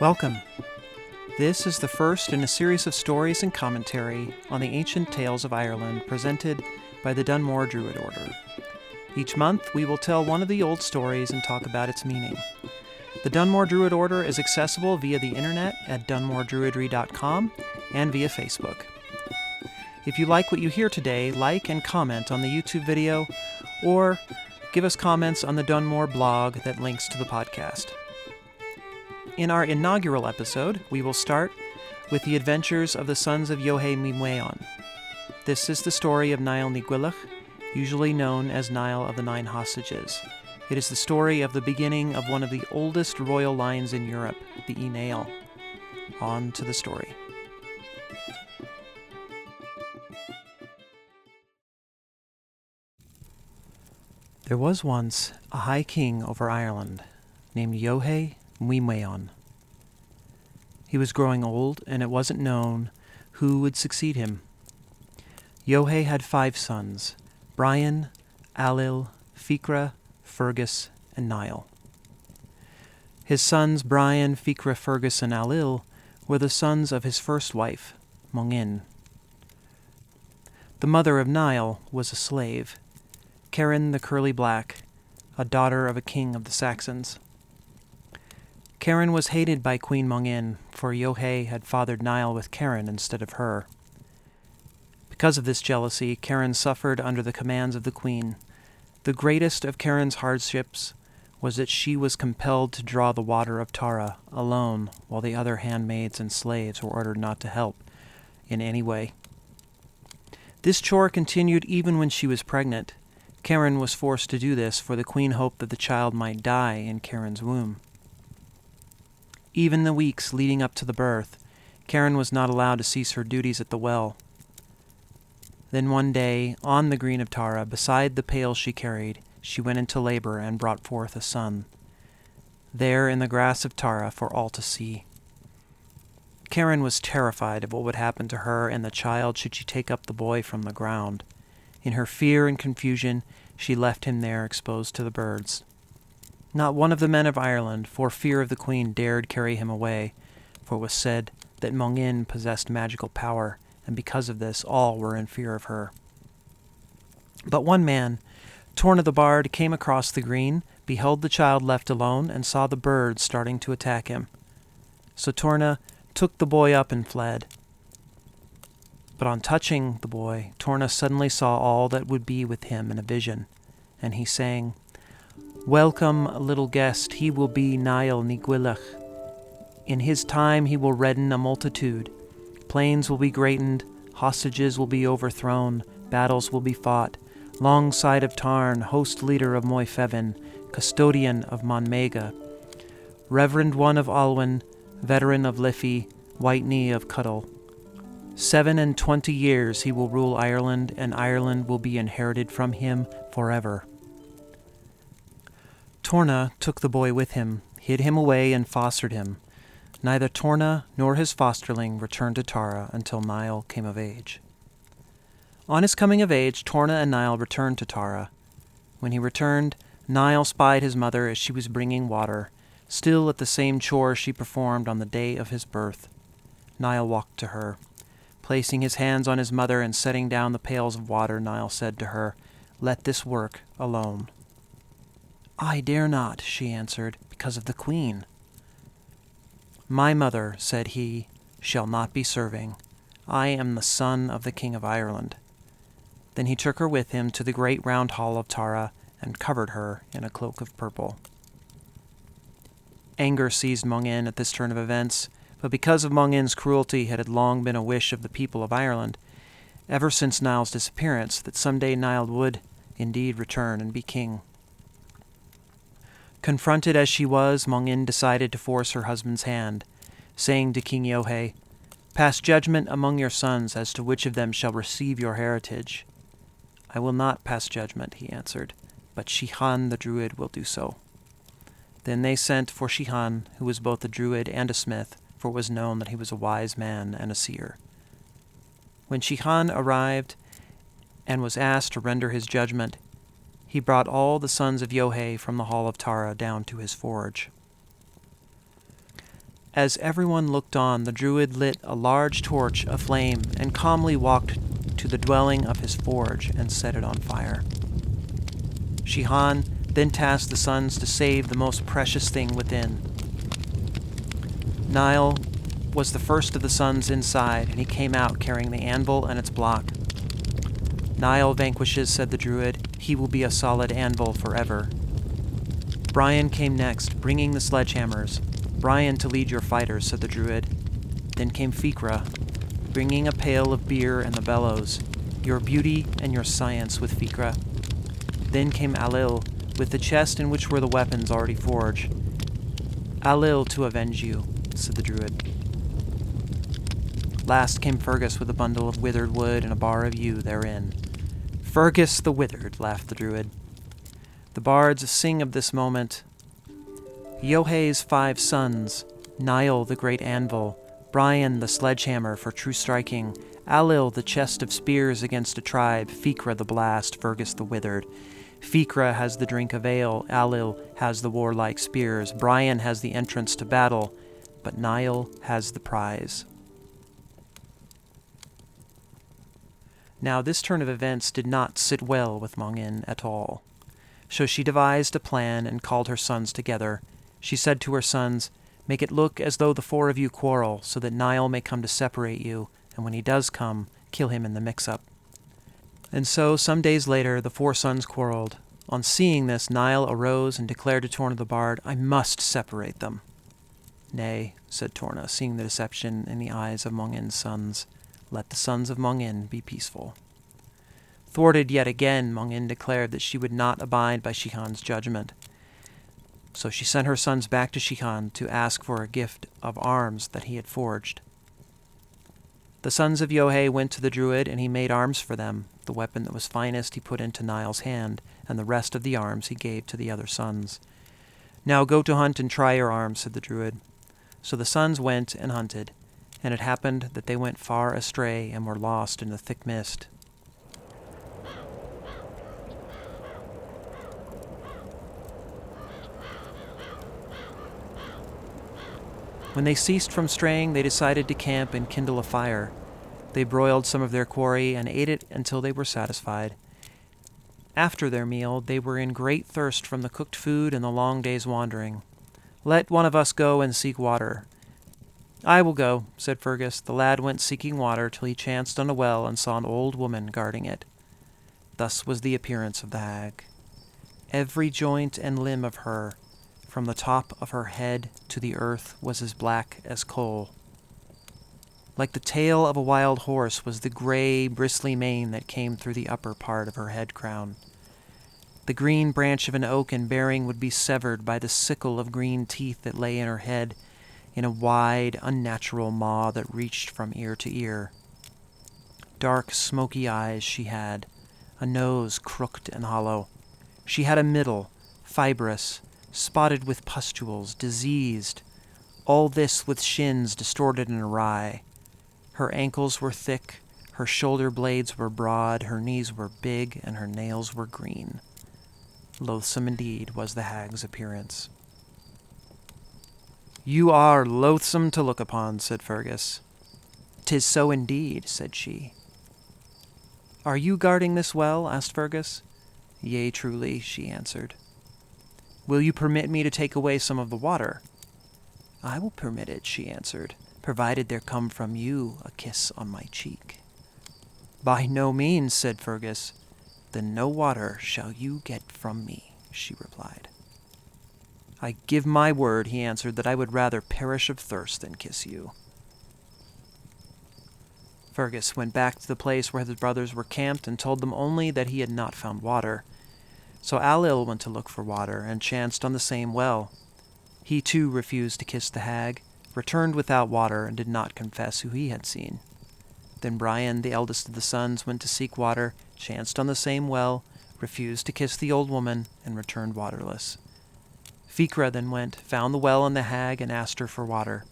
Welcome. This is the first in a series of stories and commentary on the ancient tales of Ireland presented by the Dunmore Druid Order. Each month, we will tell one of the old stories and talk about its meaning. The Dunmore Druid Order is accessible via the internet at dunmoredruidry.com and via Facebook. If you like what you hear today, like and comment on the YouTube video, or give us comments on the Dunmore blog that links to the podcast. In our inaugural episode, we will start with the adventures of the Sons of Eochaidh. This is the story of Niall Noígíallach, usually known as Niall of the Nine Hostages. It is the story of the beginning of one of the oldest royal lines in Europe, the Uí Neill. On to the story. There was once a high king over Ireland named Eochaidh. He was growing old, and it wasn't known who would succeed him. Eochaidh had 5 sons: Brian, Ailill, Ficra, Fergus, and Niall. His sons Brian, Ficra, Fergus, and Ailill were the sons of his first wife, Mungin. The mother of Niall was a slave, Keren the Curly Black, a daughter of a king of the Saxons. Keren was hated by Queen Mungin, for Eochaidh had fathered Niall with Keren instead of her. Because of this jealousy, Keren suffered under the commands of the queen. The greatest of Keren's hardships was that she was compelled to draw the water of Tara alone, while the other handmaids and slaves were ordered not to help in any way. This chore continued even when she was pregnant. Keren was forced to do this, for the queen hoped that the child might die in Keren's womb. Even the weeks leading up to the birth, Keren was not allowed to cease her duties at the well. Then one day, on the green of Tara, beside the pail she carried, she went into labor and brought forth a son, there in the grass of Tara for all to see. Keren was terrified of what would happen to her and the child should she take up the boy from the ground. In her fear and confusion, she left him there exposed to the birds. Not one of the men of Ireland, for fear of the queen, dared carry him away, for it was said that Mungin possessed magical power, and because of this all were in fear of her. But one man, Torna the Bard, came across the green, beheld the child left alone, and saw the birds starting to attack him. So Torna took the boy up and fled. But on touching the boy, Torna suddenly saw all that would be with him in a vision, and he sang, "Welcome, little guest, he will be Niall Noígíallach. In his time he will redden a multitude. Plains will be greatened, hostages will be overthrown, battles will be fought. Long side of Tarn, host leader of Moyfevin, custodian of Monmega, reverend one of Alwyn, veteran of Liffey, white knee of Cuddle. 27 years he will rule Ireland, and Ireland will be inherited from him forever." Torna took the boy with him, hid him away, and fostered him. Neither Torna nor his fosterling returned to Tara until Niall came of age. On his coming of age, Torna and Niall returned to Tara. When he returned, Niall spied his mother as she was bringing water, still at the same chore she performed on the day of his birth. Niall walked to her. Placing his hands on his mother and setting down the pails of water, Niall said to her, "Let this work alone." "I dare not," she answered, "because of the queen." "My mother," said he, "shall not be serving. I am the son of the king of Ireland." Then he took her with him to the great round hall of Tara and covered her in a cloak of purple. Anger seized Mungin at this turn of events, but because of Mungin's cruelty it had long been a wish of the people of Ireland, ever since Niall's disappearance, that someday Niall would indeed return and be king. Confronted as she was, Mungin decided to force her husband's hand, saying to King Eochaidh, "Pass judgment among your sons as to which of them shall receive your heritage." "I will not pass judgment," he answered, "but Shehan the druid will do so." Then they sent for Shehan, who was both a druid and a smith, for it was known that he was a wise man and a seer. When Shehan arrived and was asked to render his judgment, he brought all the sons of Eochaidh from the hall of Tara down to his forge. As everyone looked on, the druid lit a large torch aflame and calmly walked to the dwelling of his forge and set it on fire. Síochána then tasked the sons to save the most precious thing within. Niall was the first of the sons inside, and he came out carrying the anvil and its block. Niall vanquishes, said the druid. He will be a solid anvil forever. Brian came next, bringing the sledgehammers. Brian to lead your fighters, said the druid. Then came Ficra, bringing a pail of beer and the bellows. Your beauty and your science with Ficra. Then came Alil, with the chest in which were the weapons already forged. Alil to avenge you, said the druid. Last came Fergus with a bundle of withered wood and a bar of yew therein. Fergus the withered, laughed the druid. The bards sing of this moment. Eochaidh's 5 sons, Niall the great anvil, Brian the sledgehammer for true striking, Alil the chest of spears against a tribe, Ficra the blast, Fergus the withered. Ficra has the drink of ale, Alil has the warlike spears, Brian has the entrance to battle, but Niall has the prize. Now this turn of events did not sit well with Mongin at all. So she devised a plan and called her sons together. She said to her sons, "Make it look as though the 4 of you quarrel, so that Niall may come to separate you, and when he does come, kill him in the mix-up." And so, some days later, the 4 sons quarreled. On seeing this, Niall arose and declared to Torna the bard, "I must separate them." "Nay," said Torna, seeing the deception in the eyes of Mongin's sons. "Let the sons of Mongin be peaceful." Thwarted yet again, Mongin declared that she would not abide by Síochána's judgment. So she sent her sons back to Síochána to ask for a gift of arms that he had forged. The sons of Eochaidh went to the druid, and he made arms for them. The weapon that was finest he put into Niall's hand, and the rest of the arms he gave to the other sons. "Now go to hunt and try your arms," said the druid. So the sons went and hunted, and it happened that they went far astray and were lost in the thick mist. When they ceased from straying, they decided to camp and kindle a fire. They broiled some of their quarry and ate it until they were satisfied. After their meal, they were in great thirst from the cooked food and the long day's wandering. "Let one of us go and seek water." "I will go," said Fergus. The lad went seeking water till he chanced on a well and saw an old woman guarding it. Thus was the appearance of the hag. Every joint and limb of her, from the top of her head to the earth, was as black as coal. Like the tail of a wild horse was the gray, bristly mane that came through the upper part of her head crown. The green branch of an oak and bearing would be severed by the sickle of green teeth that lay in her head, in a wide, unnatural maw that reached from ear to ear. Dark, smoky eyes she had, a nose crooked and hollow. She had a middle, fibrous, spotted with pustules, diseased, all this with shins distorted and awry. Her ankles were thick, her shoulder blades were broad, her knees were big, and her nails were green. Loathsome indeed was the hag's appearance. "You are loathsome to look upon," said Fergus. "'Tis so indeed," said she. "Are you guarding this well?" asked Fergus. "Yea, truly," she answered. "Will you permit me to take away some of the water?" "I will permit it," she answered, "provided there come from you a kiss on my cheek." "By no means," said Fergus. "Then no water shall you get from me," she replied. "I give my word," he answered, "that I would rather perish of thirst than kiss you." Fergus went back to the place where his brothers were camped and told them only that he had not found water. So Alil went to look for water, and chanced on the same well. He too refused to kiss the hag, returned without water, and did not confess who he had seen. Then Brian, the eldest of the sons, went to seek water, chanced on the same well, refused to kiss the old woman, and returned waterless. Ficra then went, found the well and the hag, and asked her for water.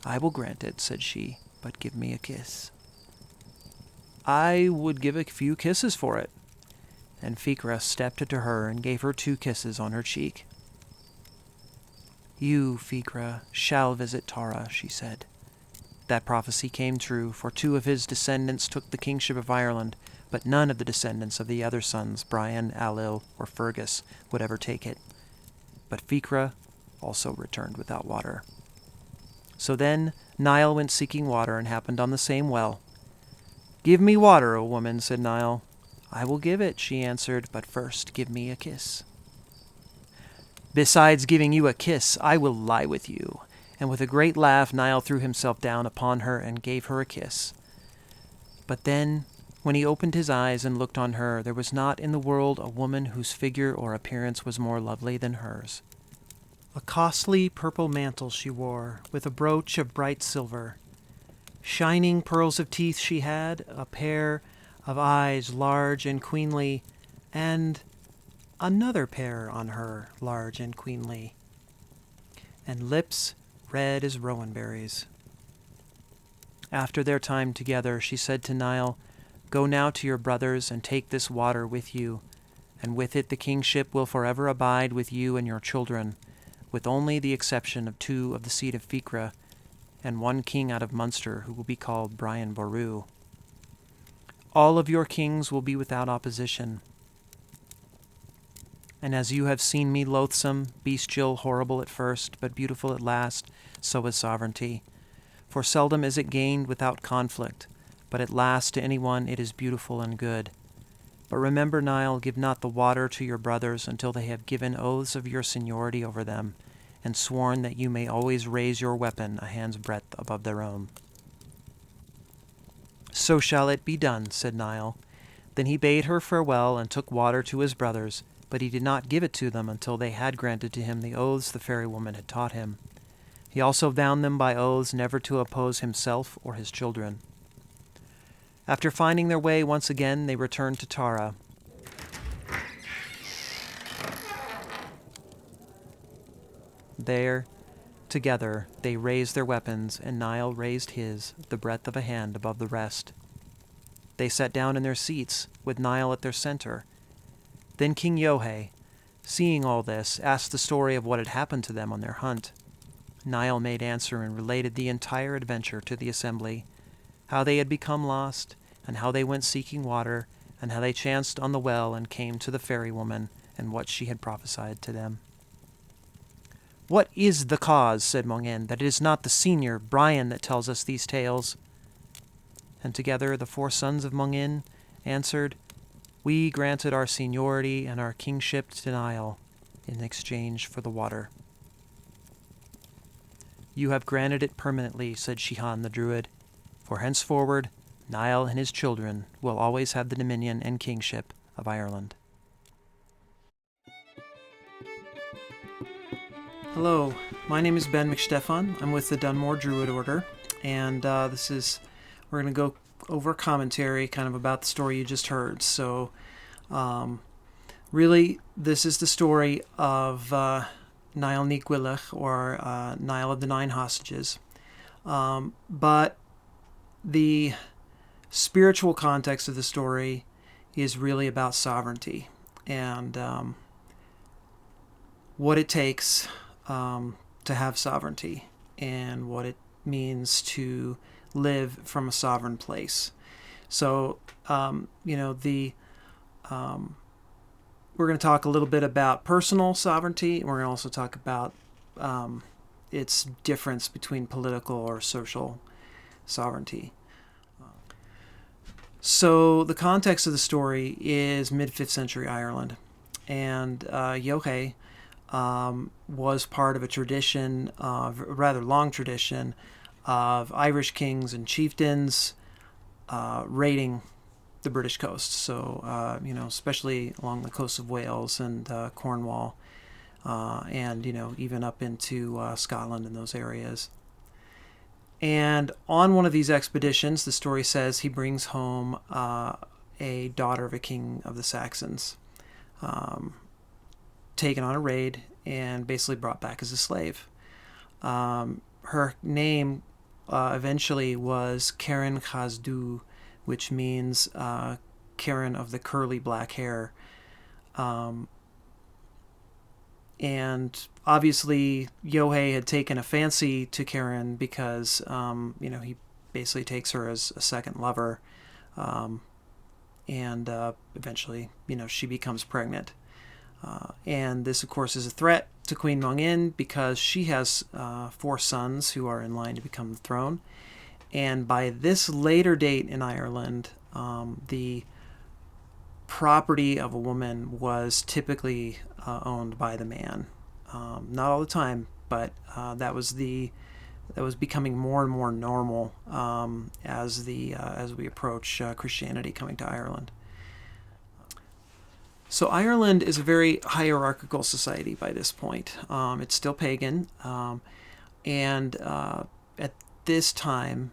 "I will grant it," said she, "but give me a kiss." "I would give a few kisses for it." And Ficra stepped to her and gave her 2 kisses on her cheek. "You, Ficra, shall visit Tara," she said. That prophecy came true, for 2 of his descendants took the kingship of Ireland, but none of the descendants of the other sons, Brian, Ailill, or Fergus, would ever take it. But Ficra also returned without water. So then Niall went seeking water and happened on the same well. "Give me water, O woman," said Niall. "I will give it," she answered, "but first give me a kiss." "Besides giving you a kiss, I will lie with you." And with a great laugh, Niall threw himself down upon her and gave her a kiss. But then, when he opened his eyes and looked on her, there was not in the world a woman whose figure or appearance was more lovely than hers. A costly purple mantle she wore, with a brooch of bright silver. Shining pearls of teeth she had, a pair of eyes large and queenly, and another pair on her, large and queenly, and lips red as rowan berries. After their time together, she said to Niall, "Go now to your brothers and take this water with you, and with it the kingship will forever abide with you and your children, with only the exception of 2 of the seed of Ficra, and 1 king out of Munster who will be called Brian Boru. All of your kings will be without opposition. And as you have seen me loathsome, bestial, horrible at first, but beautiful at last, so is sovereignty. For seldom is it gained without conflict, but at last to anyone it is beautiful and good. But remember, Niall, give not the water to your brothers until they have given oaths of your seniority over them, and sworn that you may always raise your weapon a hand's breadth above their own." "So shall it be done," said Niall. Then he bade her farewell and took water to his brothers, but he did not give it to them until they had granted to him the oaths the fairy woman had taught him. He also bound them by oaths never to oppose himself or his children. After finding their way once again, they returned to Tara. There, together, they raised their weapons, and Niall raised his, the breadth of a hand above the rest. They sat down in their seats, with Niall at their center. Then King Eochaidh, seeing all this, asked the story of what had happened to them on their hunt. Niall made answer and related the entire adventure to the assembly, how they had become lost, and how they went seeking water, and how they chanced on the well and came to the fairy woman, and what she had prophesied to them. "What is the cause," said Mungin, "that it is not the senior, Brian, that tells us these tales?" And together the 4 sons of Mungin answered, "We granted our seniority and our kingship to Niall in exchange for the water." "You have granted it permanently," said Shehan the Druid, "for henceforward Niall and his children will always have the dominion and kingship of Ireland." Hello, my name is Ben McStefan. I'm with the Dunmore Druid Order, and we're going to go over commentary kind of about the story you just heard. So, really, this is the story of Niall Noígíallach, or Niall of the 9 Hostages. But the spiritual context of the story is really about sovereignty and what it takes to have sovereignty and what it means to live from a sovereign place. So, we're going to talk a little bit about personal sovereignty, and we're going to also talk about its difference between political or social sovereignty. So the context of the story is mid-5th century Ireland, and Eochaidh was part of a tradition, a rather long tradition, of Irish kings and chieftains raiding the British coast. So, especially along the coast of Wales and Cornwall, and, even up into Scotland and those areas. And on one of these expeditions, the story says he brings home a daughter of a king of the Saxons, taken on a raid and basically brought back as a slave. Her name eventually was Karen Khazdu, which means Karen of the curly black hair. And obviously, Eochaidh had taken a fancy to Karen because, he basically takes her as a second lover. And eventually, she becomes pregnant. And this, of course, is a threat to Queen Mungin because she has 4 sons who are in line to become the throne. And by this later date in Ireland, the property of a woman was typically owned by the man. Not all the time, but that was becoming more and more normal as we approach Christianity coming to Ireland. So Ireland is a very hierarchical society by this point. It's still pagan, and at this time,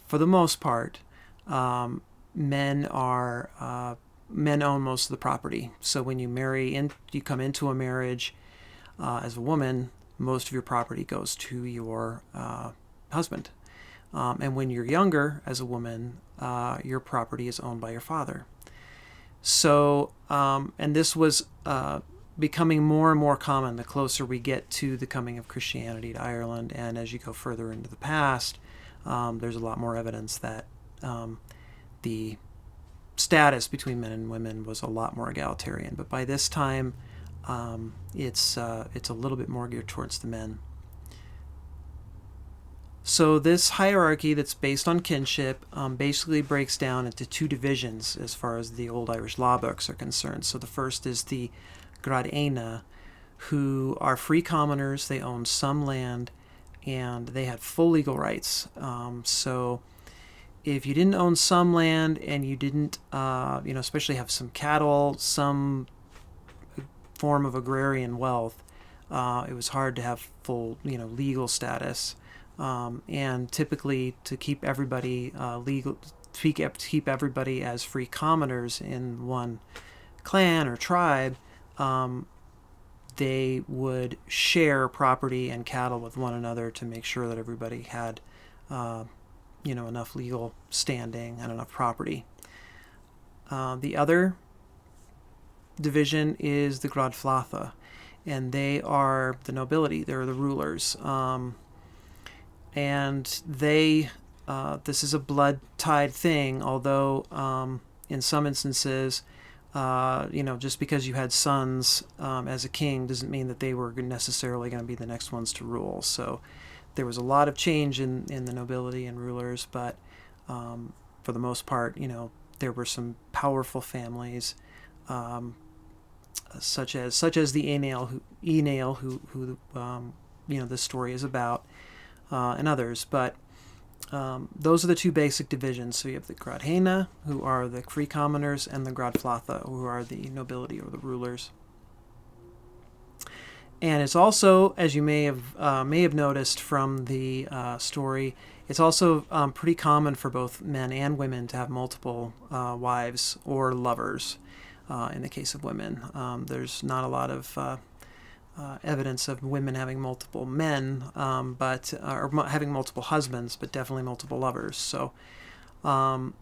for the most part, men own most of the property. So when you come into a marriage as a woman, most of your property goes to your husband. And when you're younger as a woman, your property is owned by your father. So, and this was becoming more and more common the closer we get to the coming of Christianity to Ireland. And as you go further into the past, there's a lot more evidence that the status between men and women was a lot more egalitarian. But by this time, it's a little bit more geared towards the men. So this hierarchy that's based on kinship basically breaks down into 2 divisions as far as the old Irish law books are concerned. So the first is the Gradéna, who are free commoners. They own some land, and they had full legal rights. So if you didn't own some land and you didn't, especially have some cattle, some form of agrarian wealth, it was hard to have full, legal status. And typically, to keep everybody keep everybody as free commoners in one clan or tribe, they would share property and cattle with one another to make sure that everybody had, enough legal standing and enough property. The other division is the Gradflatha, and they are the nobility. They're the rulers. And they, this is a blood-tied thing, although in some instances, just because you had sons as a king doesn't mean that they were necessarily going to be the next ones to rule. So there was a lot of change in the nobility and rulers, but for the most part, there were some powerful families, such as the Uí Neill, who this story is about. And others, but those are the 2 basic divisions. So you have the Gradéna, who are the free commoners, and the Gradflatha, who are the nobility or the rulers. And it's also, as you may have noticed from the story, it's also pretty common for both men and women to have multiple wives or lovers. In the case of women, there's not a lot of evidence of women having multiple men, or having multiple husbands, but definitely multiple lovers. So, it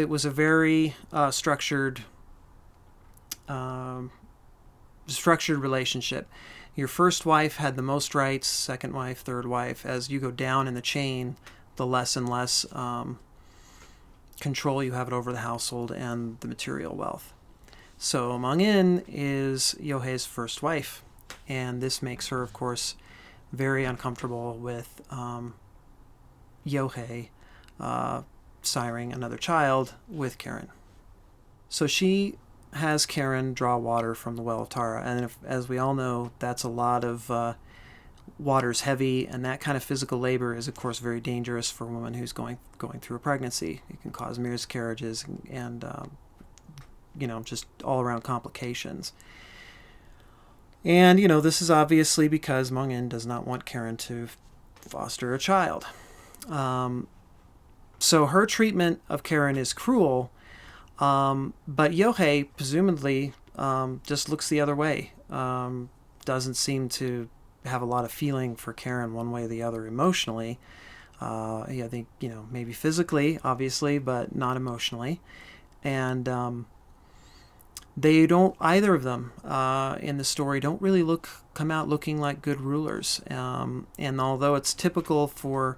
was a very structured relationship. Your first wife had the most rights, second wife, third wife. As you go down in the chain, the less and less control you have over the household and the material wealth. So Mungin is Eochaigh's first wife, and this makes her, of course, very uncomfortable with Eochaidh siring another child with Karen. So she has Karen draw water from the well of Tara, and as we all know, that's a lot of water's heavy, and that kind of physical labor is, of course, very dangerous for a woman who's going through a pregnancy. It can cause miscarriages and just all-around complications. And, this is obviously because Mungin does not want Karen to foster a child. So her treatment of Karen is cruel, but Eochaidh presumably just looks the other way. Doesn't seem to have a lot of feeling for Karen one way or the other emotionally. I think, maybe physically, obviously, but not emotionally. And They don't, either of them in the story don't really come out looking like good rulers. And although it's typical for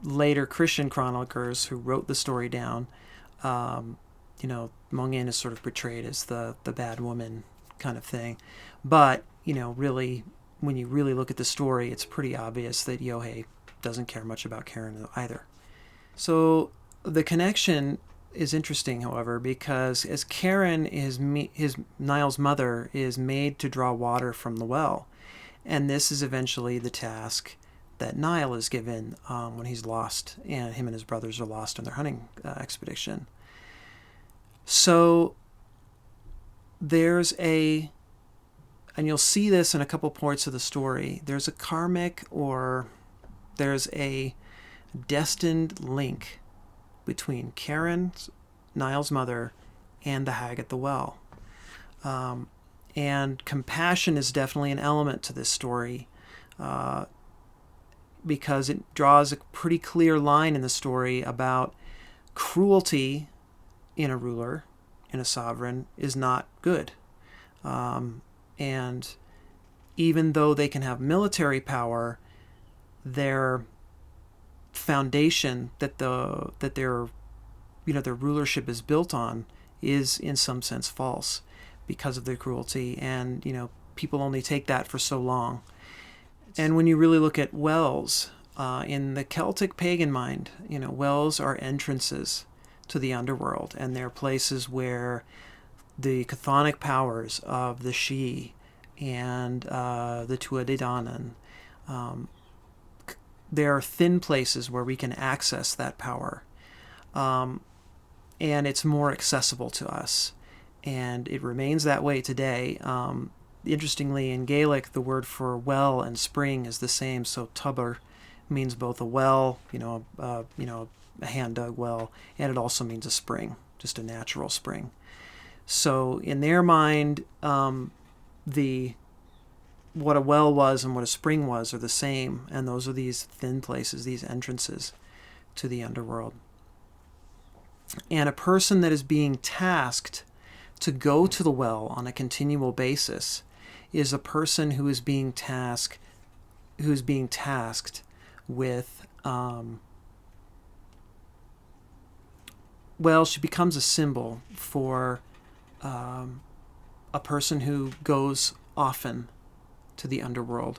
later Christian chroniclers who wrote the story down, Mong In is sort of portrayed as the bad woman kind of thing. But, really, when you really look at the story, it's pretty obvious that Eochaidh doesn't care much about Karen either. So the connection is interesting, however, because as Karen, his Niall's mother, is made to draw water from the well, and this is eventually the task that Niall is given when he's lost, and him and his brothers are lost on their hunting expedition. So there's and you'll see this in a couple points of the story, there's a karmic, or there's a destined link between Karen, Niall's mother, and the hag at the well. And compassion is definitely an element to this story, because it draws a pretty clear line in the story about cruelty in a ruler, in a sovereign, is not good. And even though they can have military power, their foundation that their rulership is built on is in some sense false because of their cruelty, and people only take that for so long. And when you really look at wells in the Celtic pagan mind, wells are entrances to the underworld, and they're places where the chthonic powers of the Sidhe and the Tuatha Dé Danann, there are thin places where we can access that power, and it's more accessible to us, and it remains that way today. Interestingly, in Gaelic, the word for well and spring is the same. So tubber means both a well, a hand-dug well, and it also means a spring, just a natural spring. So in their mind, what a well was and what a spring was are the same, and those are these thin places, these entrances to the underworld. And a person that is being tasked to go to the well on a continual basis is a person who is being tasked with she becomes a symbol for a person who goes often to the underworld,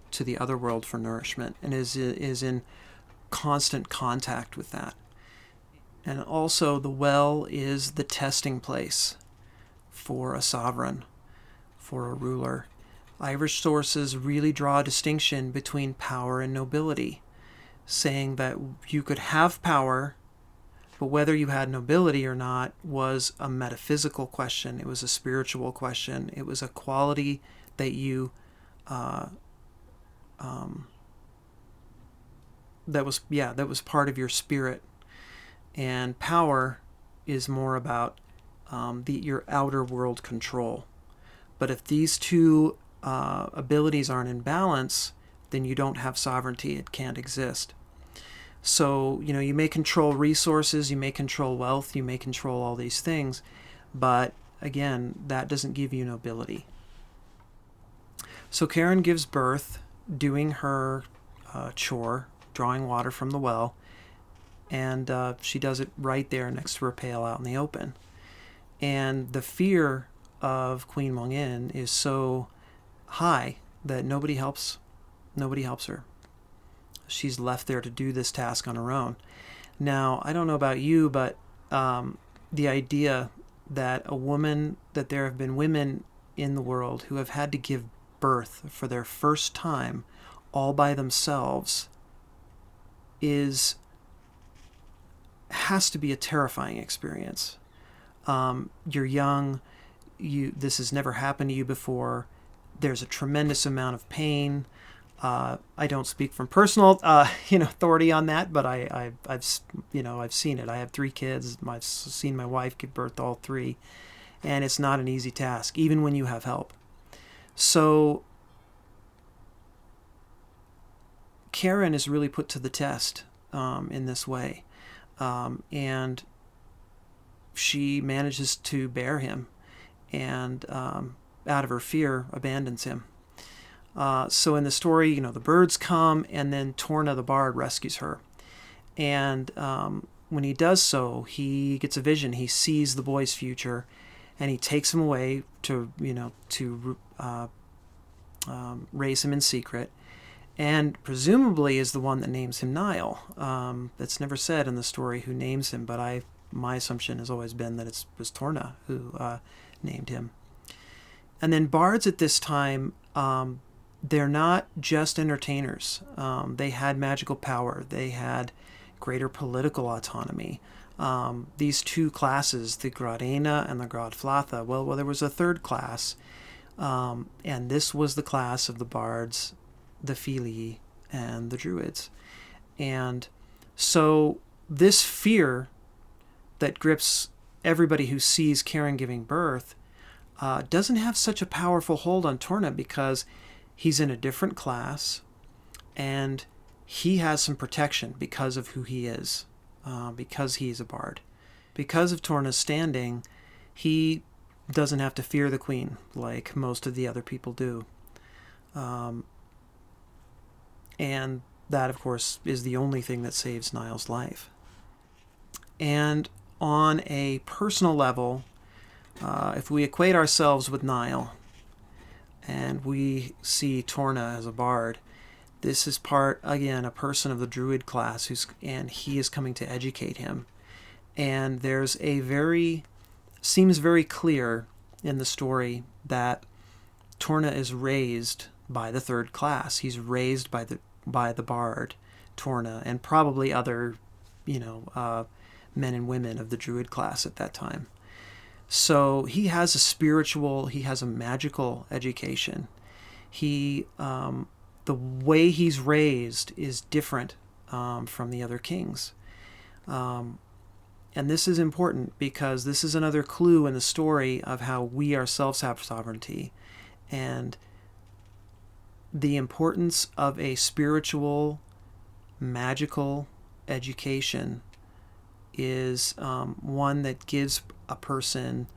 to the other world for nourishment, and is in constant contact with that. And also the well is the testing place for a sovereign, for a ruler. Irish sources really draw a distinction between power and nobility, saying that you could have power, but whether you had nobility or not was a metaphysical question. It was a spiritual question. It was a quality that you that was part of your spirit. And power is more about your outer world control. But if these two abilities aren't in balance, then you don't have sovereignty. It can't exist. So, you may control resources, you may control wealth, you may control all these things, but again, that doesn't give you nobility. So Karen gives birth doing her chore, drawing water from the well, and she does it right there next to her pail out in the open. And the fear of Queen Mong In is so high that nobody helps her. She's left there to do this task on her own. Now, I don't know about you, but the idea that there have been women in the world who have had to give birth for their first time all by themselves has to be a terrifying experience. You're young, this has never happened to you before. There's a tremendous amount of pain. I don't speak from personal, authority on that, but I've seen it. I have 3 kids. I've seen my wife give birth to all 3, and it's not an easy task, even when you have help. So Karen is really put to the test in this way, and she manages to bear him, and out of her fear abandons him. So in the story, the birds come, and then Torna the bard rescues her. And when he does so, he gets a vision. He sees the boy's future, and he takes him away to raise him in secret, and presumably is the one that names him Niall. It's never said in the story who names him, but my assumption has always been that it was Torna who named him. And then bards at this time, they're not just entertainers. They had magical power. They had greater political autonomy. These two classes, the Gradena and the Gradflatha, well, there was a third class, and this was the class of the bards, the Filii, and the Druids. And so this fear that grips everybody who sees Karen giving birth doesn't have such a powerful hold on Torna, because he's in a different class, and he has some protection because of who he is, because he's a bard. Because of Torna's standing, he doesn't have to fear the queen like most of the other people do. And that, of course, is the only thing that saves Niall's life. And on a personal level, if we equate ourselves with Niall, and we see Torna as a bard, this is a person of the druid class, and he is coming to educate him. And there's seems very clear in the story that Torna is raised by the third class. He's raised by the bard, Torna, and probably other, men and women of the druid class at that time. So he has a magical education. The way he's raised is different from the other kings. And this is important, because this is another clue in the story of how we ourselves have sovereignty, and the importance of a spiritual, magical education is one that gives a person,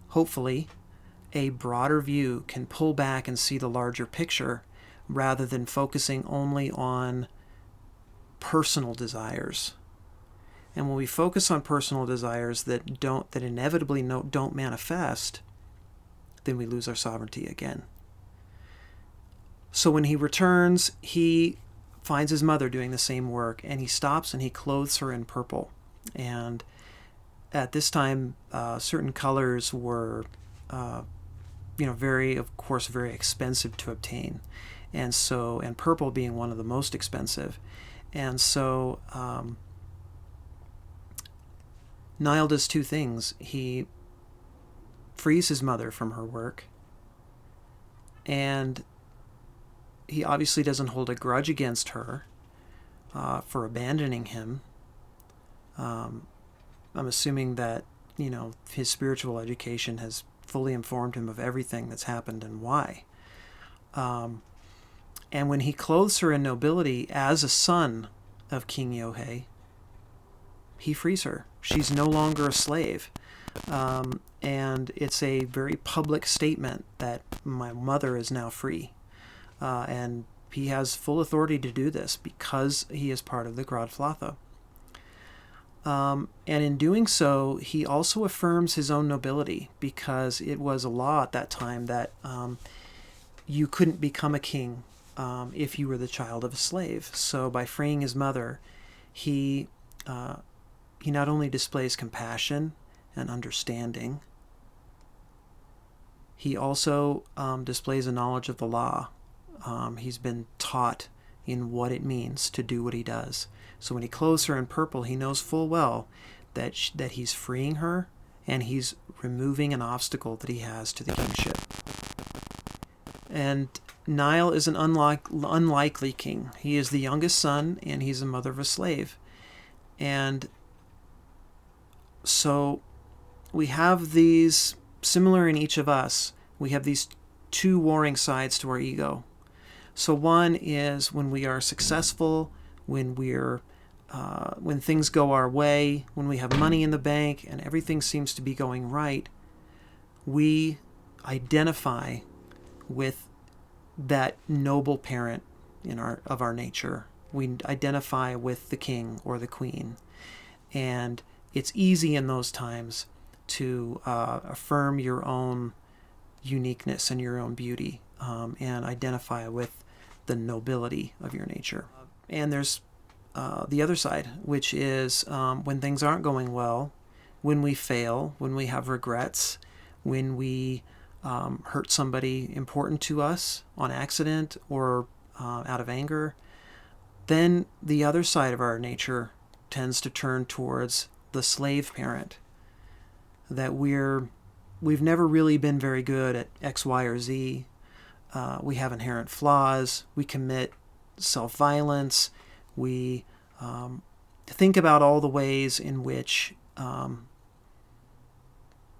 hopefully, a broader view, can pull back and see the larger picture, rather than focusing only on personal desires. And when we focus on personal desires that inevitably don't manifest, then we lose our sovereignty again. So when he returns, he finds his mother doing the same work, and he stops and he clothes her in purple. And at this time, certain colors were, very expensive to obtain. And purple being one of the most expensive. And so Niall does two things. He frees his mother from her work, and he obviously doesn't hold a grudge against her for abandoning him. I'm assuming that, his spiritual education has fully informed him of everything that's happened and why. And when he clothes her in nobility as a son of King Eochaidh, he frees her. She's no longer a slave. And it's a very public statement that my mother is now free. And he has full authority to do this because he is part of the Gradflatha. And in doing so, he also affirms his own nobility, because it was a law at that time that you couldn't become a king if you were the child of a slave. So by freeing his mother, he not only displays compassion and understanding, he also displays a knowledge of the law. He's been taught in what it means to do what he does. So when he clothes her in purple, he knows full well that he's freeing her, and he's removing an obstacle that he has to the kingship. And Niall is an unlikely king. He is the youngest son, and he's the mother of a slave. And so we have these, similar in each of us, we have these two warring sides to our ego. So one is when we are successful, when we're when things go our way, when we have money in the bank and everything seems to be going right, we identify with that noble parent of our nature. We identify with the king or the queen. And it's easy in those times to affirm your own uniqueness and your own beauty, and identify with the nobility of your nature. And there's the other side, which is when things aren't going well, when we fail, when we have regrets, when we hurt somebody important to us on accident or out of anger, then the other side of our nature tends to turn towards the slave parent, that we've never really been very good at X, Y, or Z. We have inherent flaws. We commit self-violence. We think about all the ways in which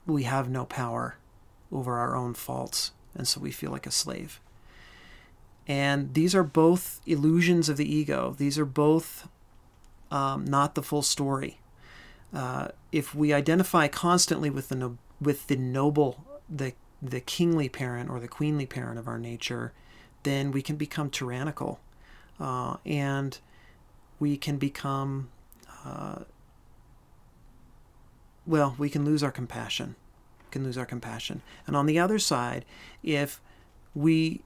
we have no power over our own faults, and so we feel like a slave. And these are both illusions of the ego. These are both not the full story. If we identify constantly with the noble, the kingly parent or the queenly parent of our nature, then we can become tyrannical, and we can become, we can lose our compassion. And on the other side, if we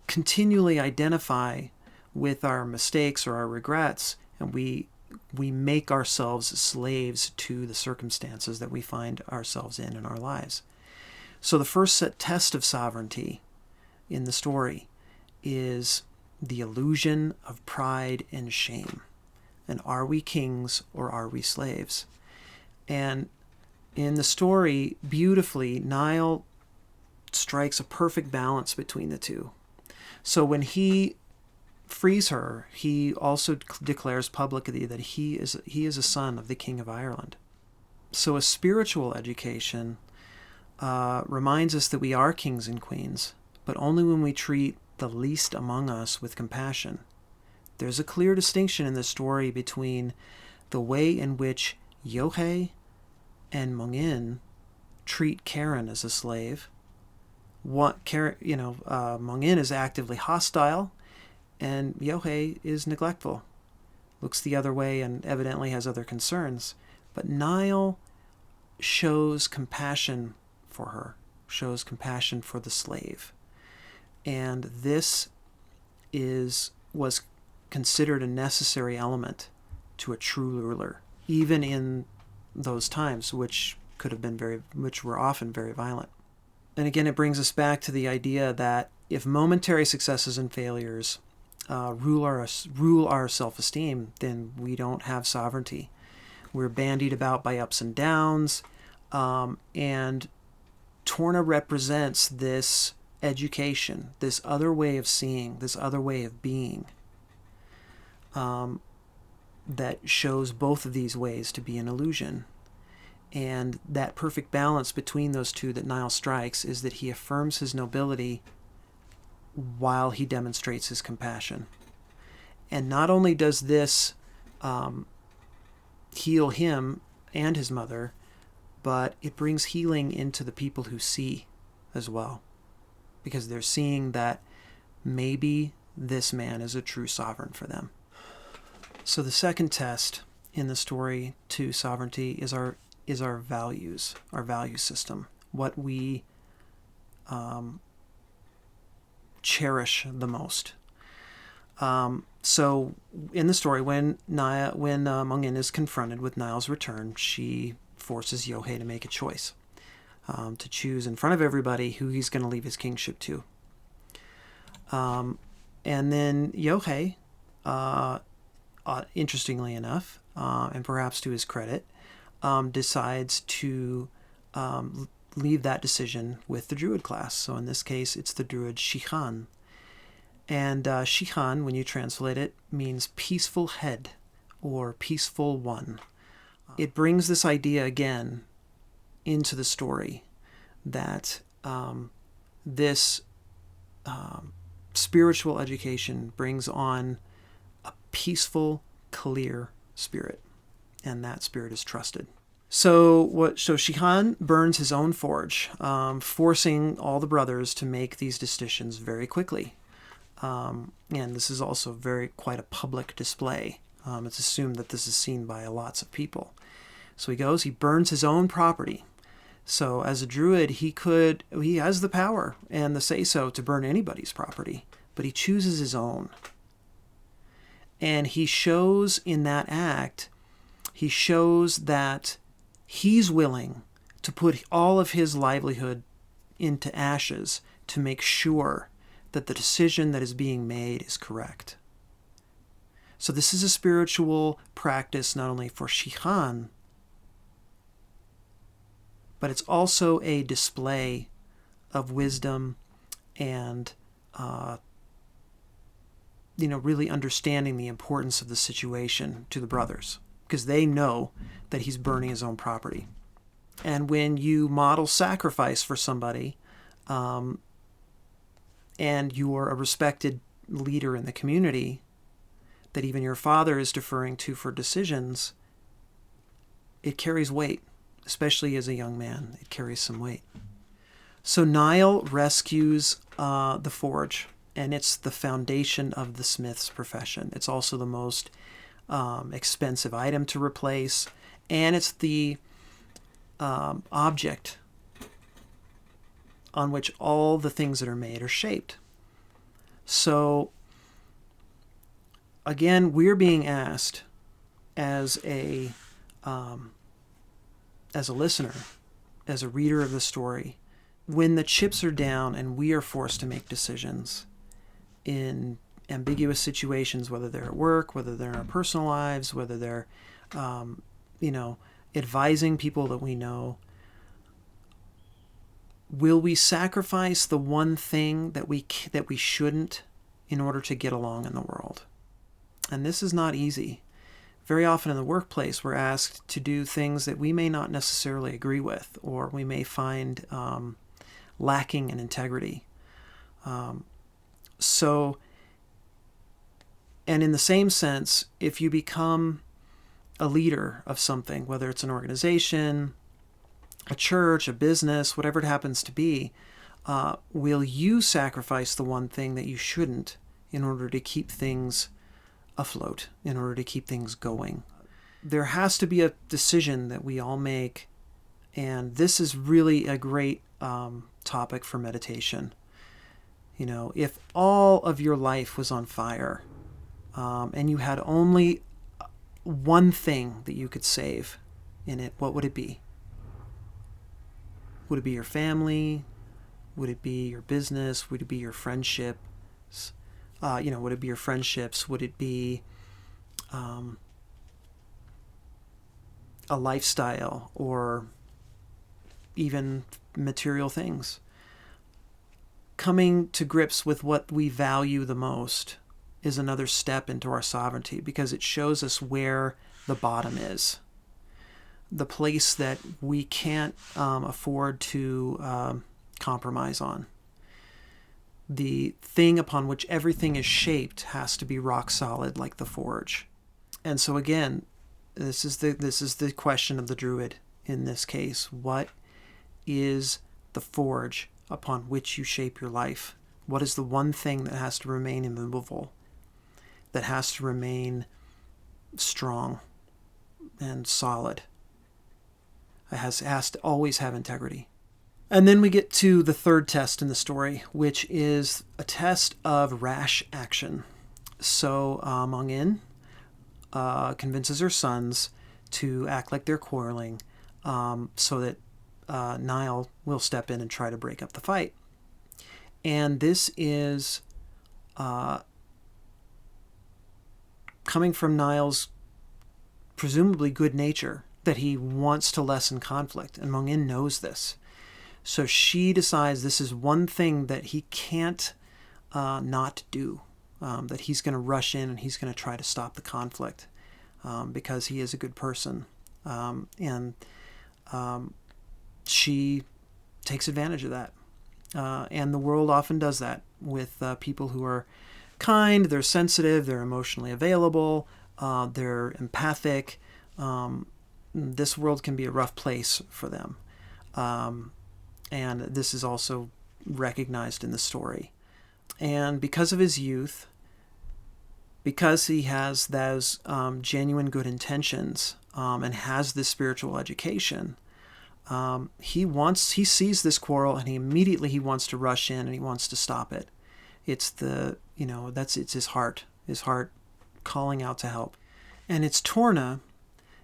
continually identify with our mistakes or our regrets, and we make ourselves slaves to the circumstances that we find ourselves in our lives. So the first test of sovereignty in the story is the illusion of pride and shame. And are we kings or are we slaves? And in the story, beautifully, Niall strikes a perfect balance between the two. So when he frees her, he also declares publicly that he is a son of the King of Ireland. So a spiritual education reminds us that we are kings and queens, but only when we treat the least among us with compassion. There's a clear distinction in the story between the way in which Eochaidh and Mungin treat Karen as a slave. Mungin is actively hostile, and Eochaidh is neglectful, looks the other way, and evidently has other concerns. But Niall shows compassion for her, shows compassion for the slave. And this was considered a necessary element to a true ruler, even in those times, which were often very violent. And again, it brings us back to the idea that if momentary successes and failures rule our self-esteem, then we don't have sovereignty. We're bandied about by ups and downs, and Torna represents this education, this other way of seeing, this other way of being, that shows both of these ways to be an illusion. And that perfect balance between those two that Niall strikes is that he affirms his nobility while he demonstrates his compassion. And not only does this heal him and his mother, but it brings healing into the people who see as well, because they're seeing that maybe this man is a true sovereign for them. So the second test in the story to sovereignty is our values, our value system, what we cherish the most. So in the story, when Mungin is confronted with Niall's return, she forces Eochaidh to make a choice, to choose in front of everybody who he's going to leave his kingship to. And then Eochaidh, interestingly enough, and perhaps to his credit, decides to leave that decision with the druid class. So in this case, it's the druid Síochána. And Síochána, when you translate it, means peaceful head or peaceful one. It brings this idea again into the story that this spiritual education brings on a peaceful clear spirit, and that spirit is trusted. So Síochána burns his own forge, forcing all the brothers to make these decisions very quickly. And this is also quite a public display. It's assumed that this is seen by lots of people. So he burns his own property. So as a druid, he has the power and the say-so to burn anybody's property, but he chooses his own. And he shows in that act, that he's willing to put all of his livelihood into ashes to make sure that the decision that is being made is correct. So this is a spiritual practice not only for Síochána, but it's also a display of wisdom and, really understanding the importance of the situation to the brothers, because they know that he's burning his own property. And when you model sacrifice for somebody, and you're a respected leader in the community that even your father is deferring to for decisions, it carries weight, especially as a young man. It carries some weight. So Niall rescues the forge, and it's the foundation of the smith's profession. It's also the most expensive item to replace, and it's the object on which all the things that are made are shaped. So again, we're being asked as a listener, as a reader of the story, when the chips are down and we are forced to make decisions in ambiguous situations, whether they're at work, whether they're in our personal lives, whether they're, advising people that we know, will we sacrifice the one thing that we shouldn't in order to get along in the world? And this is not easy. Very often in the workplace, we're asked to do things that we may not necessarily agree with, or we may find lacking in integrity. And in the same sense, if you become a leader of something, whether it's an organization, a church, a business, whatever it happens to be, will you sacrifice the one thing that you shouldn't in order to keep things afloat, in order to keep things going? There has to be a decision that we all make, and this is really a great topic for meditation. If all of your life was on fire, and you had only one thing that you could save in it, what would it be? Would it be your family? Would it be your business? Would it be your friendships? Would it be your friendships? Would it be a lifestyle, or even material things? Coming to grips with what we value the most is another step into our sovereignty, because it shows us where the bottom is, the place that we can't afford to compromise on. The thing upon which everything is shaped has to be rock solid, like the forge. And so again, this is the question of the druid in this case. What is the forge upon which you shape your life? What is the one thing that has to remain immovable, that has to remain strong and solid? It has to always have integrity. And then we get to the third test in the story, which is a test of rash action. So Mong In convinces her sons to act like they're quarreling, so that Niall will step in and try to break up the fight. And this is coming from Niall's presumably good nature, that he wants to lessen conflict, and Mong In knows this. So she decides this is one thing that he can't not do, that he's going to rush in and he's going to try to stop the conflict, because he is a good person. And she takes advantage of that. And the world often does that with people who are kind, they're sensitive, they're emotionally available. they're empathic. This world can be a rough place for them. And this is also recognized in the story. And because of his youth, because he has those genuine good intentions and has this spiritual education, he sees this quarrel and he wants to rush in and he wants to stop it. It's it's his heart calling out to help. And it's Torna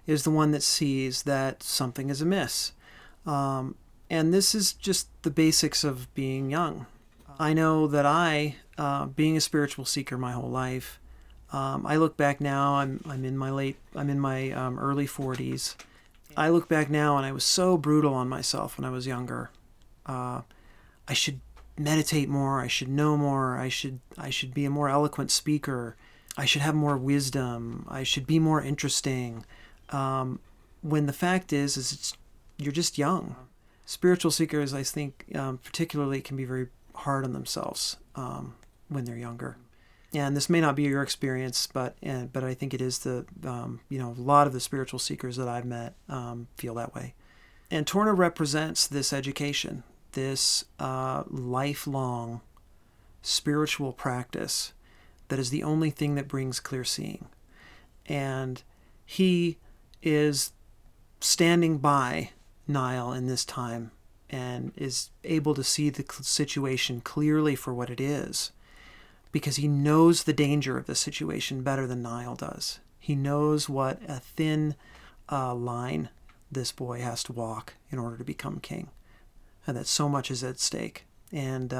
is the one that sees that something is amiss. And this is just the basics of being young. I know that being a spiritual seeker my whole life, I look back now. I'm in my early 40s. I look back now and I was so brutal on myself when I was younger. I should meditate more. I should know more. I should be a more eloquent speaker. I should have more wisdom. I should be more interesting. When the fact is you're just young. Spiritual seekers, I think, particularly can be very hard on themselves when they're younger. And this may not be your experience, but I think it is a lot of the spiritual seekers that I've met feel that way. And Torna represents this education, this lifelong spiritual practice that is the only thing that brings clear seeing. And he is standing by Niall in this time and is able to see the situation clearly for what it is, because he knows the danger of the situation better than Niall does. He knows what a thin line this boy has to walk in order to become king, and that so much is at stake. And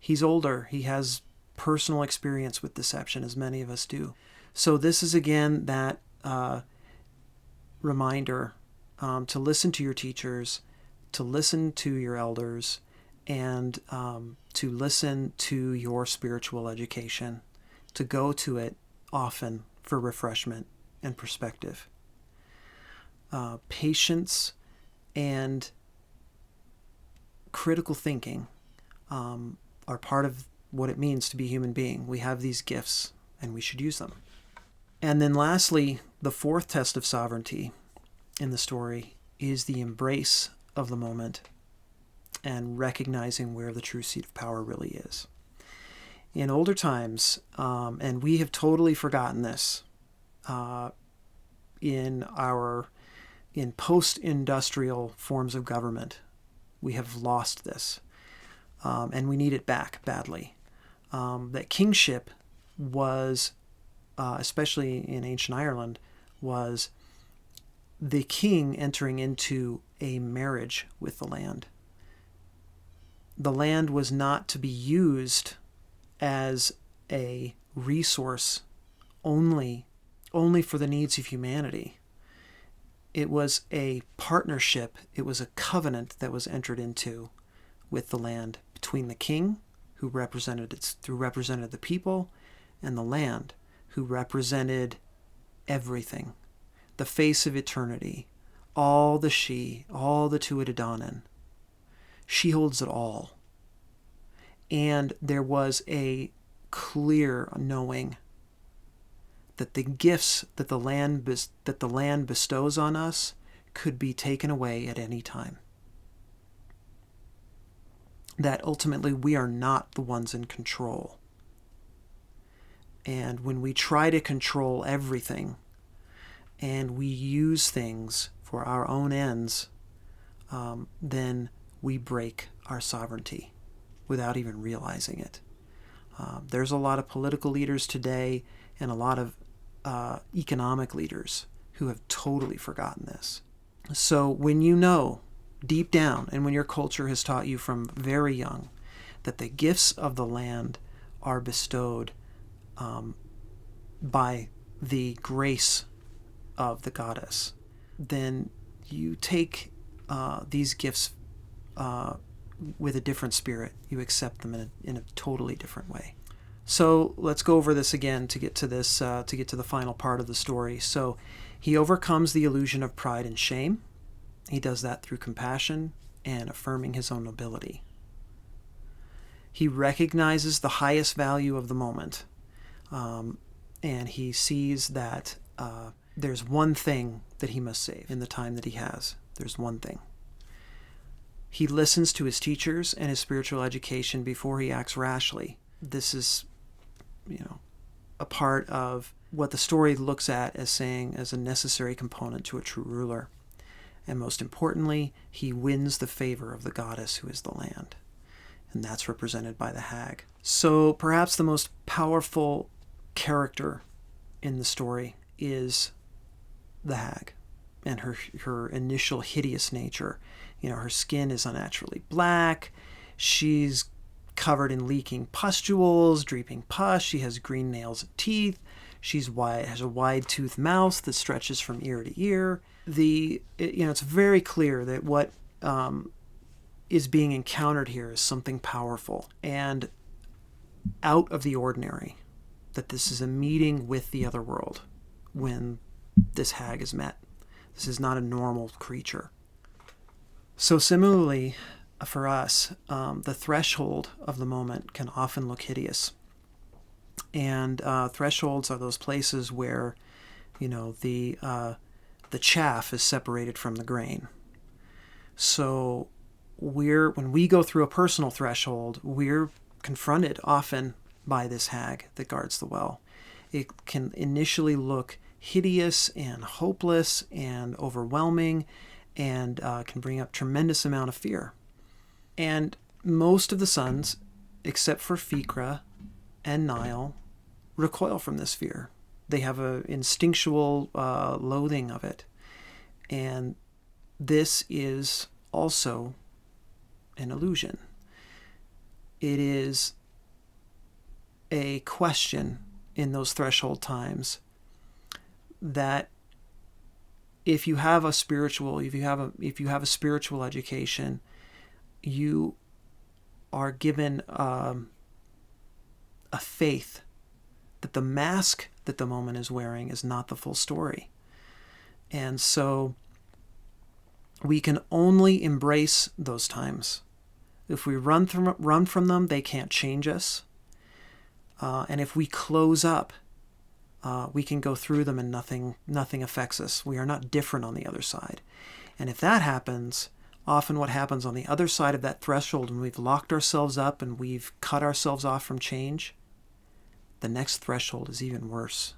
he's older. He has personal experience with deception, as many of us do. So this is, again, that reminder to listen to your teachers, to listen to your elders, and to listen to your spiritual education, to go to it often for refreshment and perspective. Patience and critical thinking are part of what it means to be a human being. We have these gifts, and we should use them. And then lastly, the fourth test of sovereignty in the story is the embrace of the moment and recognizing where the true seat of power really is. In older times, and we have totally forgotten this in post-industrial forms of government, we have lost this, and we need it back badly. That kingship was, especially in ancient Ireland, was the king entering into a marriage with the land. The land was not to be used as a resource only for the needs of humanity. It was a partnership. It was a covenant that was entered into with the land between the king, who represented the people, and the land, who represented everything, the face of eternity, all the Tuatha Dé Danann. She holds it all. And there was a clear knowing that the gifts that the land bestows on us could be taken away at any time. That ultimately we are not the ones in control. And when we try to control everything and we use things for our own ends, then we break our sovereignty without even realizing it. There's a lot of political leaders today and a lot of economic leaders who have totally forgotten this. So when you know deep down, and when your culture has taught you from very young, that the gifts of the land are bestowed by the grace of the goddess, then you take these gifts with a different spirit. You accept them in a totally different way. So let's go over this again to get to this, to get to the final part of the story. So he overcomes the illusion of pride and shame. He does that through compassion and affirming his own nobility. He recognizes the highest value of the moment, and he sees that there's one thing that he must save in the time that he has. There's one thing. He listens to his teachers and his spiritual education before he acts rashly. This is, a part of what the story looks at as saying as a necessary component to a true ruler. And most importantly, he wins the favor of the goddess who is the land. And that's represented by the hag. So perhaps the most powerful character in the story is the hag and her initial hideous nature. Her skin is unnaturally black. She's covered in leaking pustules, dripping pus. She has green nails and teeth. She's has a wide-toothed mouth that stretches from ear to ear. It's very clear that what is being encountered here is something powerful and out of the ordinary. That this is a meeting with the other world when this hag is met. This is not a normal creature. So similarly, for us, the threshold of the moment can often look hideous. And thresholds are those places where, the chaff is separated from the grain. So when we go through a personal threshold, we're confronted often by this hag that guards the well. It can initially look hideous and hopeless and overwhelming and can bring up tremendous amount of fear. And most of the sons, except for Ficra and Niall, recoil from this fear. They have an instinctual loathing of it. And this is also an illusion. It is a question in those threshold times that if you have a spiritual education, you are given a faith that the mask that the moment is wearing is not the full story. And so we can only embrace those times. If we run from them, they can't change us. And if we close up, we can go through them and nothing affects us. We are not different on the other side. And if that happens, often what happens on the other side of that threshold, when we've locked ourselves up and we've cut ourselves off from change, the next threshold is even worse.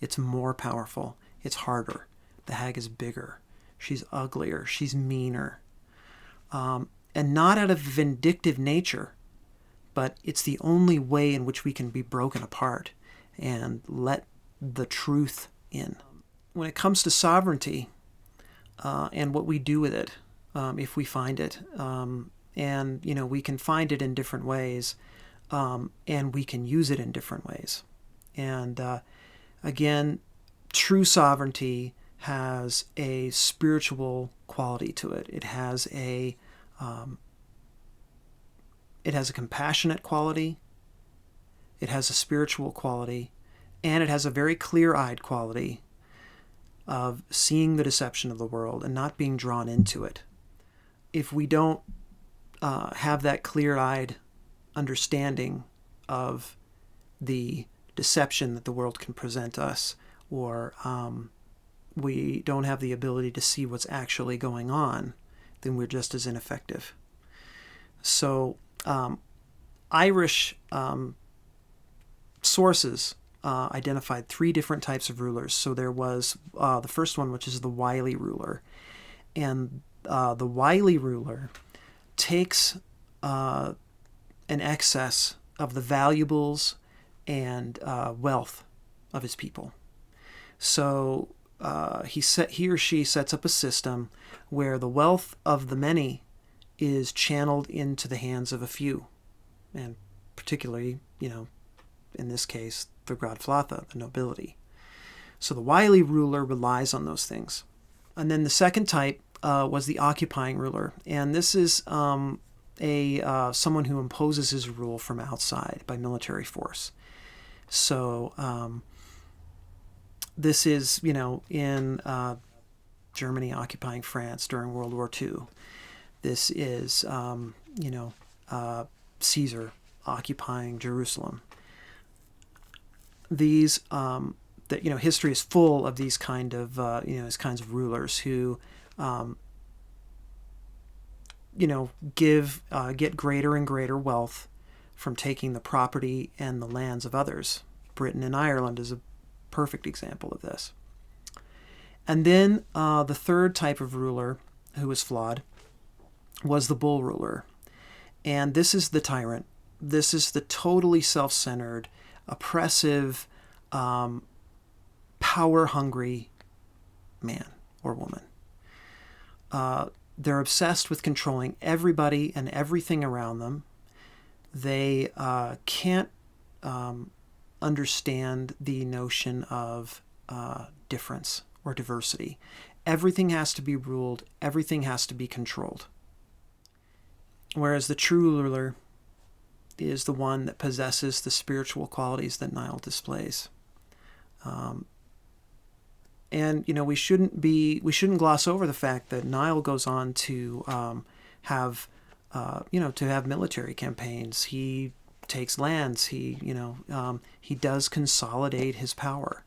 It's more powerful. It's harder. The hag is bigger. She's uglier. She's meaner. And not out of vindictive nature, but it's the only way in which we can be broken apart and let the truth in. When it comes to sovereignty and what we do with it, if we find it, and we can find it in different ways, and we can use it in different ways. And again, true sovereignty has a spiritual quality to it. It has a compassionate quality. It has a spiritual quality, and it has a very clear-eyed quality of seeing the deception of the world and not being drawn into it. If we don't have that clear-eyed understanding of the deception that the world can present us, or we don't have the ability to see what's actually going on, then we're just as ineffective. So Irish sources identified 3 different types of rulers. So there was the first one, which is the Wily Ruler. And the Wily Ruler takes an excess of the valuables and wealth of his people. So he or she sets up a system where the wealth of the many is channeled into the hands of a few, and particularly, in this case, the Gradflatha, the nobility. So the Wily Ruler relies on those things. And then the second type was the occupying ruler, and this is someone who imposes his rule from outside by military force. So this is, in Germany occupying France during World War II. This is, Caesar occupying Jerusalem. these that history is full of these kind of these kinds of rulers who get greater and greater wealth from taking the property and the lands of others. Britain and Ireland is a perfect example of this. And then the third type of ruler who was flawed was the bull ruler. And this is the tyrant. This is the totally self-centered, oppressive, power-hungry man or woman. They're obsessed with controlling everybody and everything around them. They can't understand the notion of difference or diversity. Everything has to be ruled. Everything has to be controlled. Whereas the true ruler is the one that possesses the spiritual qualities that Niall displays. And we shouldn't gloss over the fact that Niall goes on to have military campaigns. He takes lands. He does consolidate his power.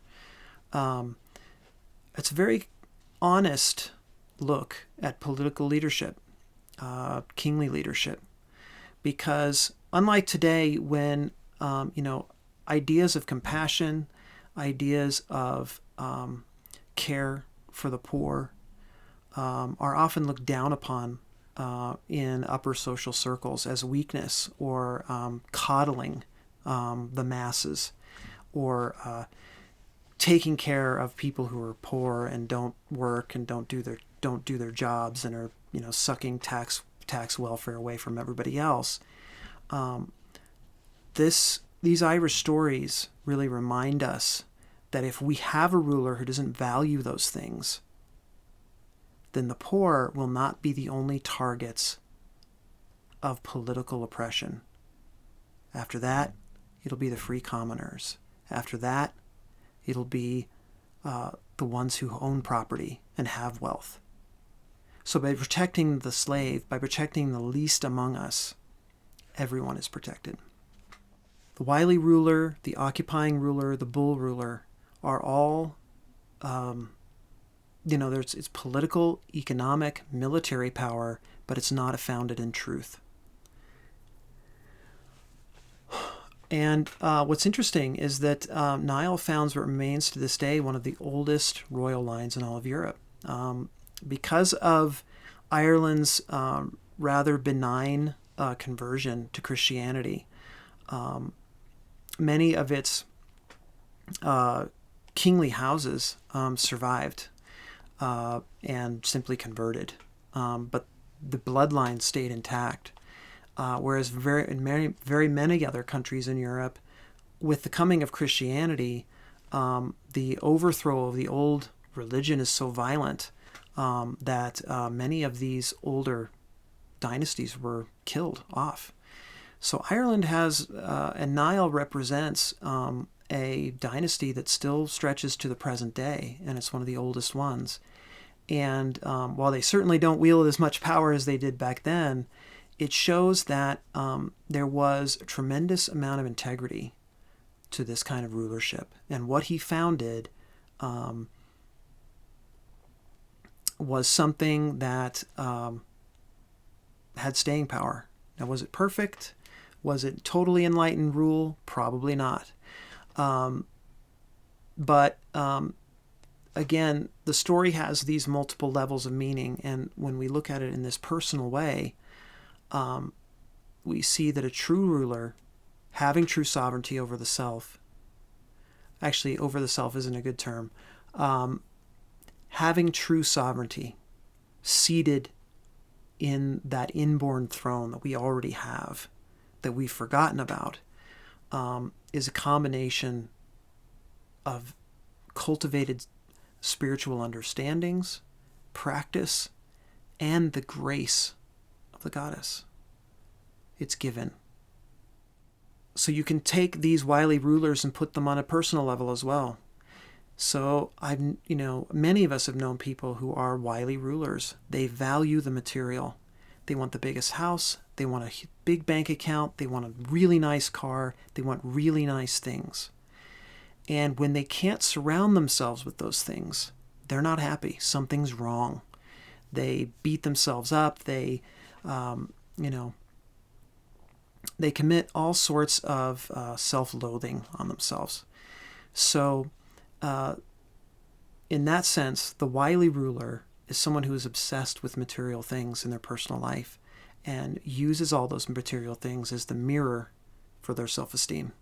It's a very honest look at political leadership, kingly leadership, because unlike today, when ideas of compassion, ideas of care for the poor are often looked down upon in upper social circles as weakness or coddling the masses, or taking care of people who are poor and don't work and don't do their jobs and are sucking tax welfare away from everybody else. These Irish stories really remind us that if we have a ruler who doesn't value those things, then the poor will not be the only targets of political oppression. After that, it'll be the free commoners. After that, it'll be the ones who own property and have wealth. So by protecting the slave, by protecting the least among us, everyone is protected. The wily ruler, the occupying ruler, the bull ruler are all, it's political, economic, military power, but it's not founded in truth. And what's interesting is that Niall founds what remains to this day one of the oldest royal lines in all of Europe. Because of Ireland's rather benign conversion to Christianity, many of its kingly houses survived and simply converted, but the bloodline stayed intact. Whereas in very many other countries in Europe, with the coming of Christianity, the overthrow of the old religion is so violent that many of these older dynasties were killed off. So Ireland has, and Niall represents a dynasty that still stretches to the present day, and it's one of the oldest ones. And while they certainly don't wield as much power as they did back then, it shows that there was a tremendous amount of integrity to this kind of rulership. And what he founded was something that had staying power. Now, was it perfect? Was it totally enlightened rule? Probably not. But again, the story has these multiple levels of meaning, and when we look at it in this personal way, we see that a true ruler, having true sovereignty over the self, actually over the self isn't a good term, having true sovereignty seated in that inborn throne that we already have, that we've forgotten about, is a combination of cultivated spiritual understandings, practice, and the grace of the goddess. It's given. So you can take these wily rulers and put them on a personal level as well. So many of us have known people who are wily rulers. They value the material. They want the biggest house. They want a big bank account. They want a really nice car. They want really nice things. And when they can't surround themselves with those things, they're not happy. Something's wrong. They beat themselves up. They commit all sorts of self-loathing on themselves. So, in that sense, the wily ruler is someone who is obsessed with material things in their personal life and uses all those material things as the mirror for their self-esteem.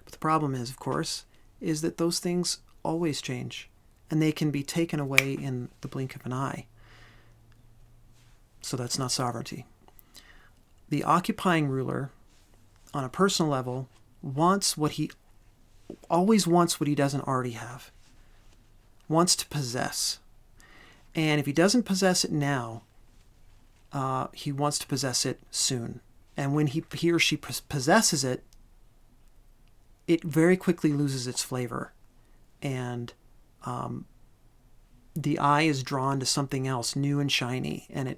But the problem is, of course, is that those things always change, and they can be taken away in the blink of an eye. So that's not sovereignty. The occupying ruler, on a personal level, always wants what he doesn't already have, wants to possess. And if he doesn't possess it now, he wants to possess it soon. And when he or she possesses it, it very quickly loses its flavor. And the eye is drawn to something else new and shiny, and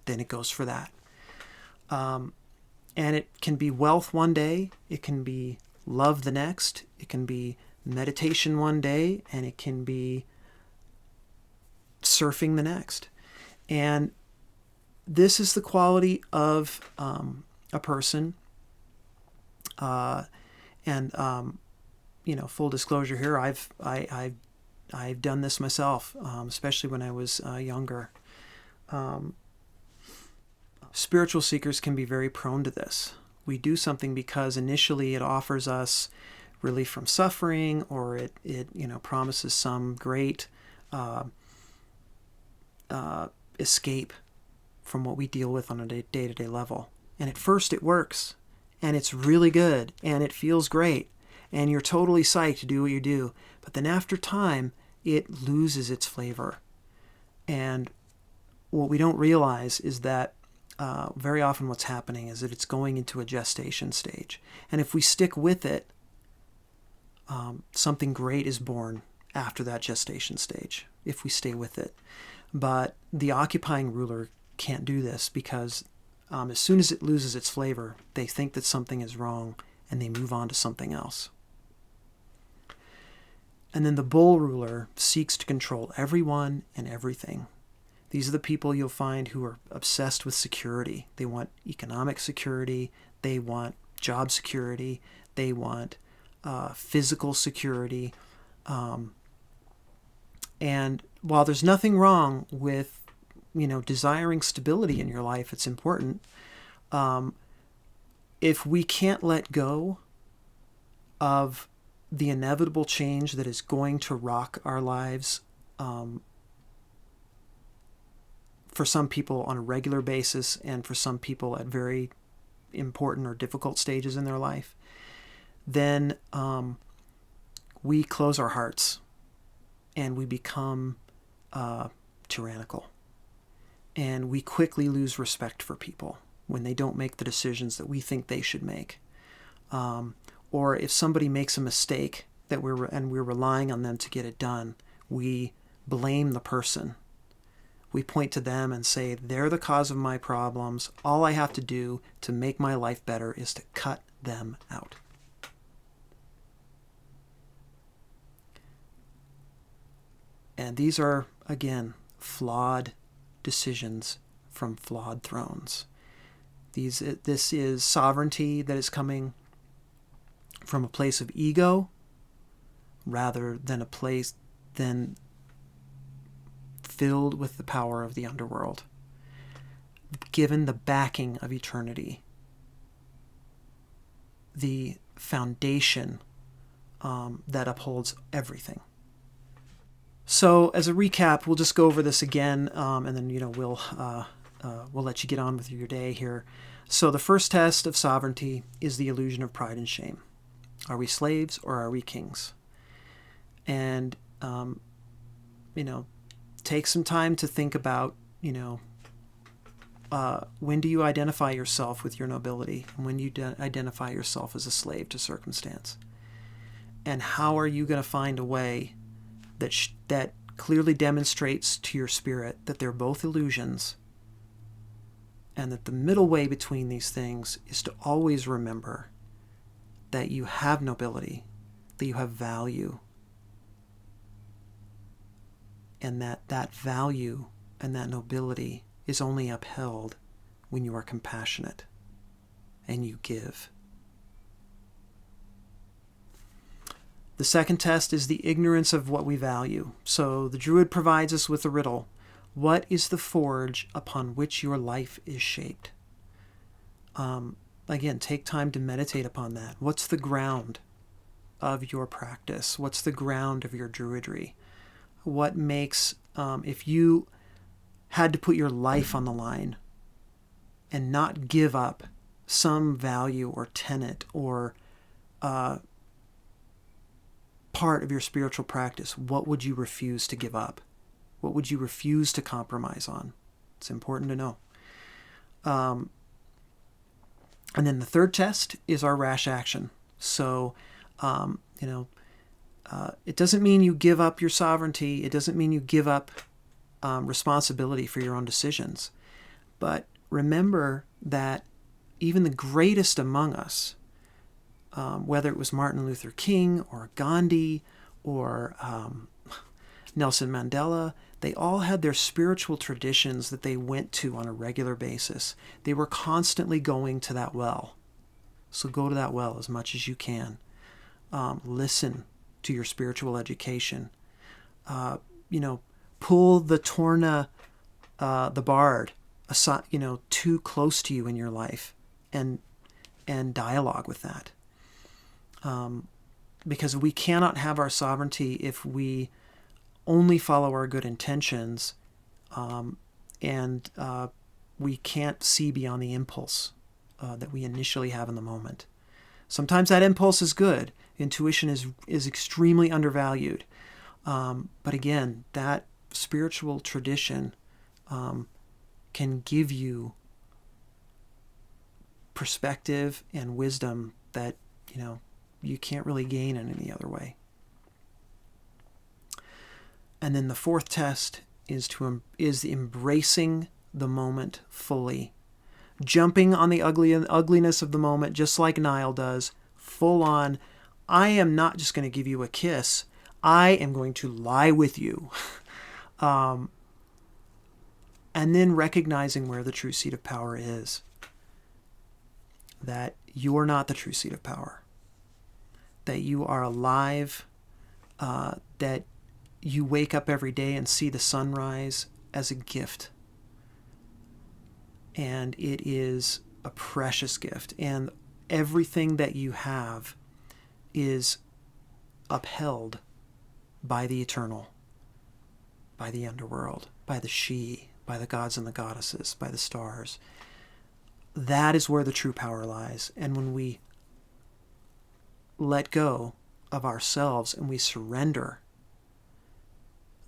then it goes for that. And it can be wealth one day, it can be love the next, it can be meditation one day, and it can be surfing the next. And this is the quality of a person. Full disclosure here, I've done this myself, especially when I was younger. Spiritual seekers can be very prone to this. We do something because initially it offers us relief from suffering, or it promises some great escape from what we deal with on a day-to-day level. And at first it works, and it's really good, and it feels great, and you're totally psyched to do what you do. But then after time, it loses its flavor. And what we don't realize is that very often what's happening is that it's going into a gestation stage. And if we stick with it, something great is born after that gestation stage, if we stay with it. But the occupying ruler can't do this, because as soon as it loses its flavor, they think that something is wrong, and they move on to something else. And then the bull ruler seeks to control everyone and everything. These are the people you'll find who are obsessed with security. They want economic security. They want job security. They want physical security. And while there's nothing wrong with, desiring stability in your life, it's important. If we can't let go of the inevitable change that is going to rock our lives, for some people on a regular basis, and for some people at very important or difficult stages in their life, then we close our hearts and we become tyrannical. And we quickly lose respect for people when they don't make the decisions that we think they should make. Or if somebody makes a mistake we're relying on them to get it done, we blame the person. We point to them and say, they're the cause of my problems. All I have to do to make my life better is to cut them out. And these are, again, flawed decisions from flawed thrones. This is sovereignty that is coming from a place of ego rather than a place filled with the power of the underworld, given the backing of eternity, the foundation that upholds everything. So, as a recap, we'll just go over this again, and then we'll let you get on with your day here. So, the first test of sovereignty is the illusion of pride and shame. Are we slaves or are we kings? And take some time to think about, when do you identify yourself with your nobility, and when you identify yourself as a slave to circumstance? And how are you going to find a way that clearly demonstrates to your spirit that they're both illusions, and that the middle way between these things is to always remember that you have nobility, that you have value, and that value and that nobility is only upheld when you are compassionate and you give. The second test is the ignorance of what we value. So the Druid provides us with a riddle. What is the forge upon which your life is shaped? Again, take time to meditate upon that. What's the ground of your practice? What's the ground of your Druidry? What makes, if you had to put your life on the line and not give up some value or tenet or part of your spiritual practice, what would you refuse to give up? What would you refuse to compromise on? It's important to know. And then the third test is our rash action. So, it doesn't mean you give up your sovereignty. It doesn't mean you give up responsibility for your own decisions. But remember that even the greatest among us, whether it was Martin Luther King or Gandhi or Nelson Mandela, they all had their spiritual traditions that they went to on a regular basis. They were constantly going to that well. So go to that well as much as you can. Listen to your spiritual education. Pull the Torna, the Bard, aside, too close to you in your life, and dialogue with that. Because we cannot have our sovereignty if we only follow our good intentions, and we can't see beyond the impulse that we initially have in the moment. Sometimes that impulse is good. Intuition is extremely undervalued. But again, that spiritual tradition can give you perspective and wisdom that, you can't really gain in any other way. And then the fourth test is embracing the moment fully. Jumping on the ugliness of the moment, just like Niall does, full on. I am not just going to give you a kiss. I am going to lie with you. And then recognizing where the true seat of power is. That you're not the true seat of power. That you are alive. That you wake up every day and see the sunrise as a gift. And it is a precious gift. And everything that you have is upheld by the eternal, by the underworld, by the she, by the gods and the goddesses, by the stars. That is where the true power lies. And when we let go of ourselves and we surrender,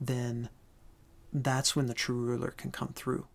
then that's when the true ruler can come through.